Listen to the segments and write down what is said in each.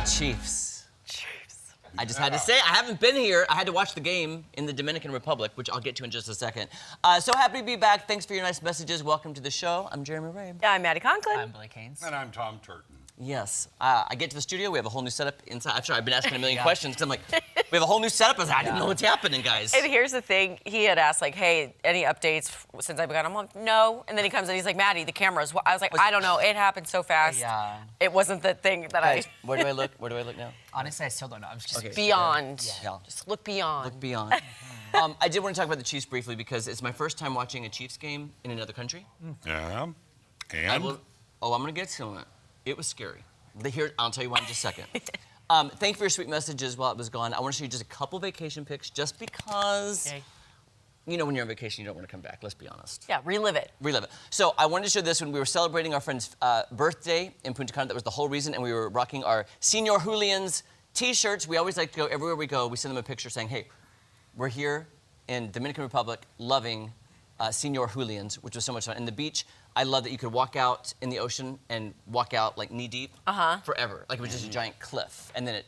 Chiefs. I just had to say, I haven't been here. I had to watch the game in the Dominican Republic, which I'll get to in just a second. So happy to be back. Thanks for your nice messages. Welcome to the show. I'm Jeremy Ray. I'm Maddie Conklin. I'm Blake Haynes. And I'm Tom Turton. Yes. I get to the studio. We have a whole new setup inside. I'm sorry, I've been asking a million questions because I'm like, we have a whole new setup. I was like, I didn't know what's happening, guys. And here's the thing. He had asked, like, hey, any updates since I've begun? I'm like, no. And then he comes in, he's like, Maddie, the cameras. I was like, I don't know. It happened so fast. Yeah. It wasn't the thing that Guys, where do I look? Where do I look now? Honestly, I still don't know. I'm just Okay. Beyond. Yeah. Just look beyond. Look beyond. I did want to talk about the Chiefs briefly because it's my first time watching a Chiefs game in another country. Yeah. And? I'm going to get to it. It was scary. I'll tell you why in just a second. Thank you for your sweet messages while it was gone. I want to show you just a couple vacation pics just because, you know, when you're on vacation, you don't want to come back. Let's be honest. Yeah, relive it. Relive it. So I wanted to show this when we were celebrating our friend's birthday in Punta Cana. That was the whole reason, and we were rocking our Senor Julian's T-shirts. We always like to go everywhere we go. We send them a picture saying, hey, we're here in Dominican Republic loving Senor Julian's, which was so much fun. And the beach, I love that you could walk out in the ocean and walk out like knee deep forever. Like it was just a giant cliff. And then it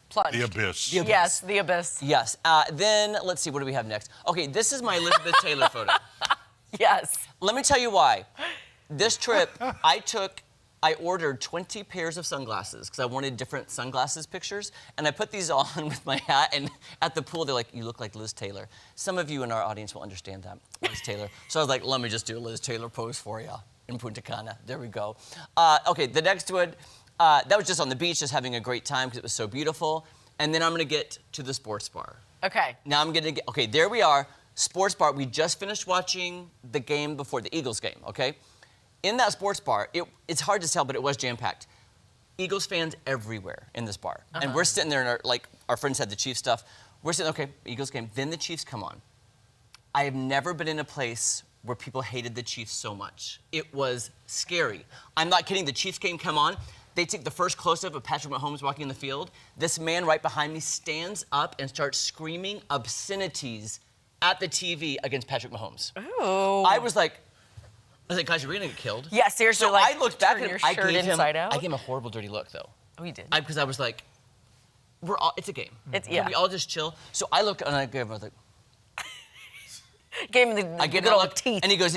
plunged. The abyss. Yes, the abyss. Yes. Then let's see, what do we have next? Okay, this is my Elizabeth Taylor photo. Yes. Let me tell you why. This trip, I ordered 20 pairs of sunglasses because I wanted different sunglasses pictures. And I put these on with my hat. And at the pool, they're like, you look like Liz Taylor. Some of you in our audience will understand that, Liz Taylor. So I was like, let me just do a Liz Taylor pose for you in Punta Cana. There we go. Okay, the next one, that was just on the beach, just having a great time because it was so beautiful. And then I'm going to get to the sports bar. Okay. Now I'm going to get, okay, there we are, sports bar. We just finished watching the game before, the Eagles game, okay? In that sports bar, it's hard to tell, but it was jam-packed. Eagles fans everywhere in this bar. And we're sitting there, and our friends had the Chiefs stuff. We're sitting, okay, Eagles game. Then the Chiefs come on. I have never been in a place where people hated the Chiefs so much. It was scary. I'm not kidding. The Chiefs game come on. They take the first close-up of Patrick Mahomes walking in the field. This man right behind me stands up and starts screaming obscenities at the TV against Patrick Mahomes. Ooh. I was like, guys, you're gonna get killed. Yeah, seriously. So like, I looked back turn at your him. I shirt gave inside out. him a horrible, dirty look, though. Oh, you did. Because I was like, it's a game. Yeah. Can we all just chill? So I looked and I gave him, I was like, Gave him the good old teeth. And he goes,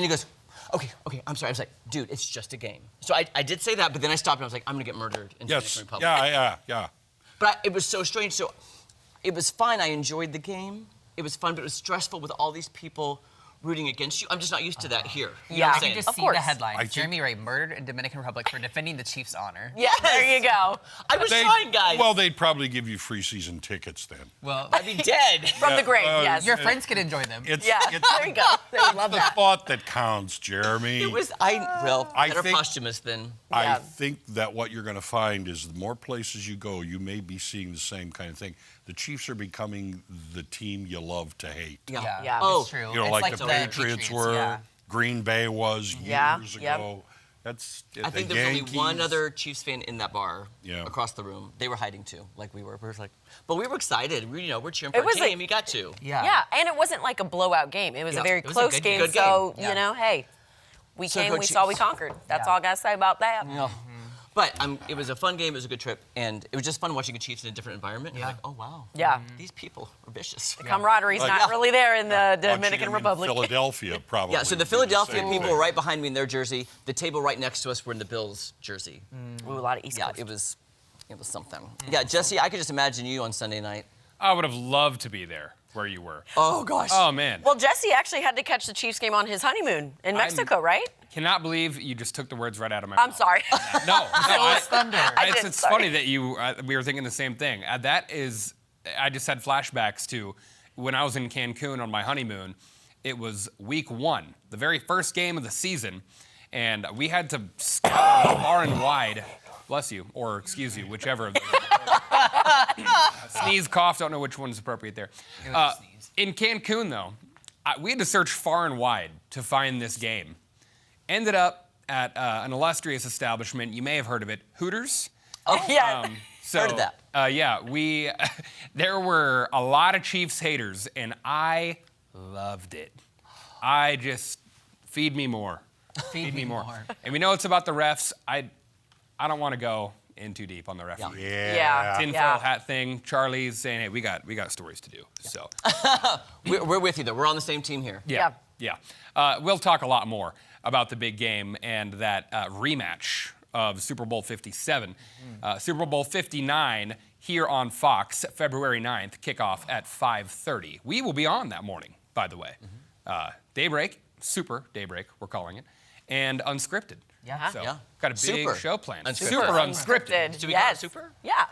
okay, I'm sorry. I was like, dude, it's just a game. So I did say that, but then I stopped and I was like, I'm gonna get murdered in Yes. Dominican Republic. Yeah. But it was so strange. So it was fine. I enjoyed the game. It was fun, but it was stressful with all these people rooting against you. I'm just not used to that here. You know what Yeah. I'm I saying? can just Of see course. the headline. I think- Jeremy Ray murdered in Dominican Republic for defending the Chiefs' honor. Yeah, there you go. I was trying, guys. Well, they'd probably give you free season tickets then. Well, I'd be dead. From the grave, yes. your friends could enjoy them. It's, Yeah, it's there you go. They would love the that. thought that counts, Jeremy. It was, I better think- posthumous than. I Yeah. think that what you're going to find is the more places you go, you may be seeing the same kind of thing. The Chiefs are becoming the team you love to hate. Yeah. Yeah. Oh, it's true. You know, It's like the Patriots were, yeah. Green Bay was Yeah, years yep. ago. That's I think the there was only Yankees. one other Chiefs fan in that bar Yeah. across the room. They were hiding too, like we were. We were like, but we were excited. We're cheering for It our was team. like- We got to. Yeah, and it wasn't like a blowout game. It was Yeah, a very it was a close good- game. good So, game. you know, hey, we So came, go we saw, we Chiefs. conquered. That's Yeah. all I got to say about that. No. But it was a fun game. It was a good trip, and it was just fun watching the Chiefs in a different environment. You're Yeah. like, oh wow. Yeah. These people are vicious. Camaraderie's Like- not really there in the Watching Dominican them in Republic. Philadelphia, probably. Yeah. So would the be Philadelphia same people thing. were right behind me in their jersey. The table right next to us were in the Bills jersey. Ooh, a lot of East Yeah. Coast. It was something. Yeah, Jesse, I could just imagine you on Sunday night. I would have loved to be there where you were. Oh gosh. Oh, man. Well, Jesse actually had to catch the Chiefs game on his honeymoon in Mexico, right? Cannot believe you just took the words right out of my I'm mouth. sorry. No, Thunder. it's did, funny sorry. that we were thinking the same thing. I just had flashbacks to when I was in Cancun on my honeymoon. It was week 1, the very first game of the season, and we had to scout far and wide. Bless you, or excuse you, whichever of those. Sneeze, cough, don't know which one's appropriate there. It was a sneeze. In Cancun, though, we had to search far and wide to find this game. Ended up at an illustrious establishment. You may have heard of it, Hooters. Oh Yeah. So, Heard of that. There were a lot of Chiefs haters, and I loved it. I just, feed me more. Feed me more. And we know it's about the refs. I don't want to go in too deep on the referee. Yeah. Tinfoil hat thing. Charlie's saying, "Hey, we got stories to do." So We're with you, though. We're on the same team here. yeah. We'll talk a lot more about the big game and that rematch of Super Bowl 57. Super Bowl 59 here on Fox, February 9th, kickoff at 5:30. We will be on that morning, by the way. Daybreak, Super Daybreak, we're calling it, and Unscripted. Yeah. So Yeah. got a big Super. show planned. Unscripted. Super Unscripted. Should we call it Yes. Super? Yeah.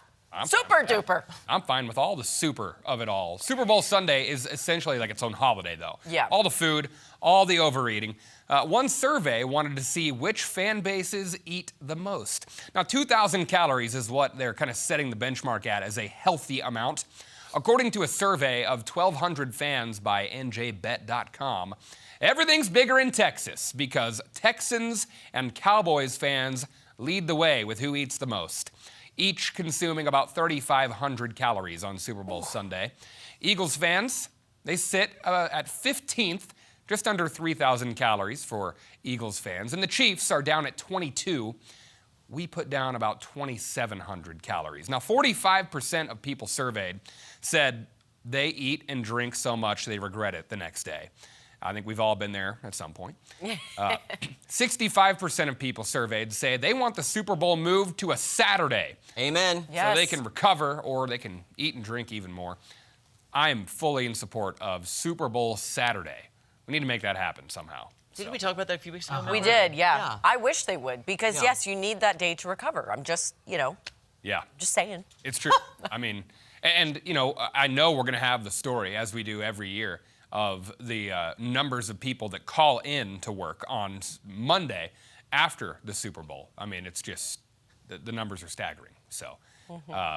Super duper. I'm fine with all the super of it all. Super Bowl Sunday is essentially like its own holiday, though. Yeah. All the food, all the overeating. One survey wanted to see which fan bases eat the most. Now, 2,000 calories is what they're kind of setting the benchmark at as a healthy amount. According to a survey of 1,200 fans by NJBet.com, everything's bigger in Texas because Texans and Cowboys fans lead the way with who eats the most, each consuming about 3,500 calories on Super Bowl Sunday. Eagles fans, they sit at 15th, just under 3,000 calories for Eagles fans. And the Chiefs are down at 22. We put down about 2,700 calories. Now, 45% of people surveyed said they eat and drink so much they regret it the next day. I think we've all been there at some point. 65% of people surveyed say they want the Super Bowl moved to a Saturday. Amen. Yes. So they can recover or they can eat and drink even more. I am fully in support of Super Bowl Saturday. We need to make that happen somehow. Didn't we talk about that a few weeks ago? We did, yeah. Yeah. I wish they would because, Yeah. yes, you need that day to recover. I'm just, Yeah, just saying. it's true. I mean, and I know we're going to have the story, as we do every year, of the numbers of people that call in to work on Monday after the Super Bowl. I mean, it's just, the numbers are staggering. So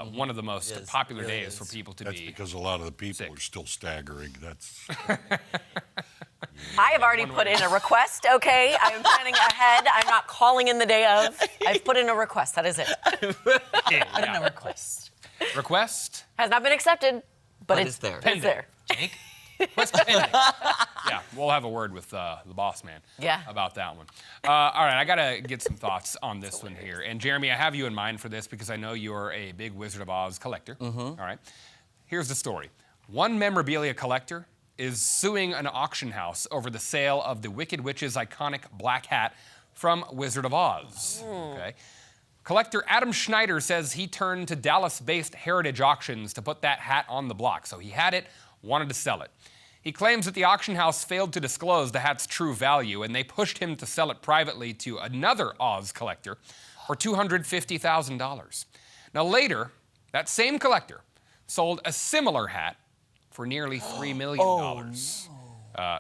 one of the most It is. popular It really days is. for people to That's be. because a lot of the people sick. are still staggering. That's I have already put in a request, okay? I'm planning ahead. I'm not calling in the day of. I've put in a request. That is it. Yeah. request. Request? Has not been accepted, but But it's it's there. It's there. Jake? Request pending. Yeah, we'll have a word with the boss man Yeah. about that one. All right, I got to get some thoughts on this one here. And Jeremy, I have you in mind for this because I know you're a big Wizard of Oz collector. All right. Here's the story. One memorabilia collector is suing an auction house over the sale of the Wicked Witch's iconic black hat from Wizard of Oz. Okay. Collector Adam Schneider says he turned to Dallas-based Heritage Auctions to put that hat on the block. So he had it, wanted to sell it. He claims that the auction house failed to disclose the hat's true value, and they pushed him to sell it privately to another Oz collector for $250,000. Now later, that same collector sold a similar hat for nearly $3 million.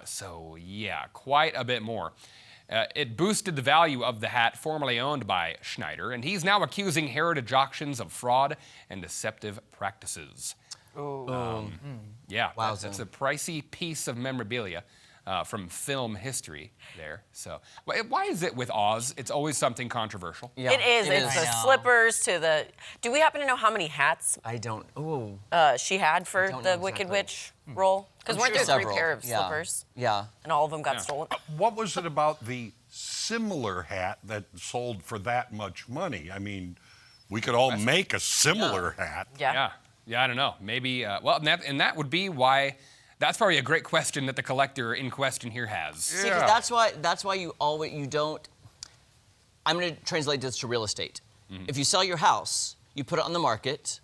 So yeah, quite a bit more. It boosted the value of the hat formerly owned by Schneider, and he's now accusing Heritage Auctions of fraud and deceptive practices. Yeah, Wowza. that's a pricey piece of memorabilia from film history there. So, why is it with Oz, it's always something controversial? Yeah, It is. It's I the know. slippers to the. Do we happen to know how many hats I don't. Ooh. she had for don't the know Wicked exactly. Witch role? Because I'm weren't sure there several. 3 pair of Yeah. slippers Yeah. and all of them got stolen? what was it about the similar hat that sold for that much money? I mean, we could all make a similar hat. Yeah. Yeah, I don't know. Maybe, well, and that would be why, that's probably a great question that the collector in question here has. See, 'cause that's why you don't. I'm going to translate this to real estate. If you sell your house, you put it on the market,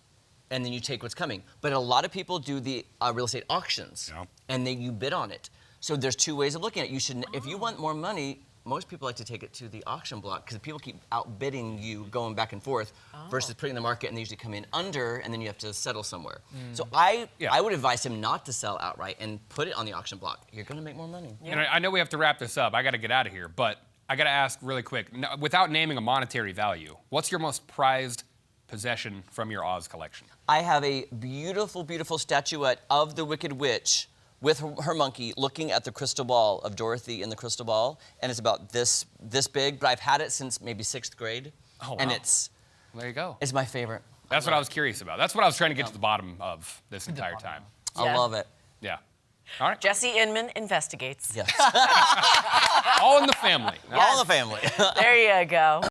and then you take what's coming. But a lot of people do the real estate auctions, Yeah. and then you bid on it. So there's 2 ways of looking at it. You should, if you want more money, most people like to take it to the auction block because people keep outbidding you, going back and forth, versus putting it in the market, and they usually come in under, and then you have to settle somewhere. So I would advise him not to sell outright and put it on the auction block. You're going to make more money. And I know we have to wrap this up. I got to get out of here, but I got to ask really quick, without naming a monetary value, what's your most prized possession from your Oz collection? I have a beautiful, beautiful statuette of the Wicked Witch with her monkey looking at the crystal ball of Dorothy in the crystal ball, and it's about this big. But I've had it since maybe 6th grade, Oh, and wow. it's There you go. my favorite. That's what I was curious about. That's what I was trying to get to the bottom of this entire time. I Yeah. love it. Yeah. All right. Jesse Inman investigates. Yes. All in the family. All in the family. There you go.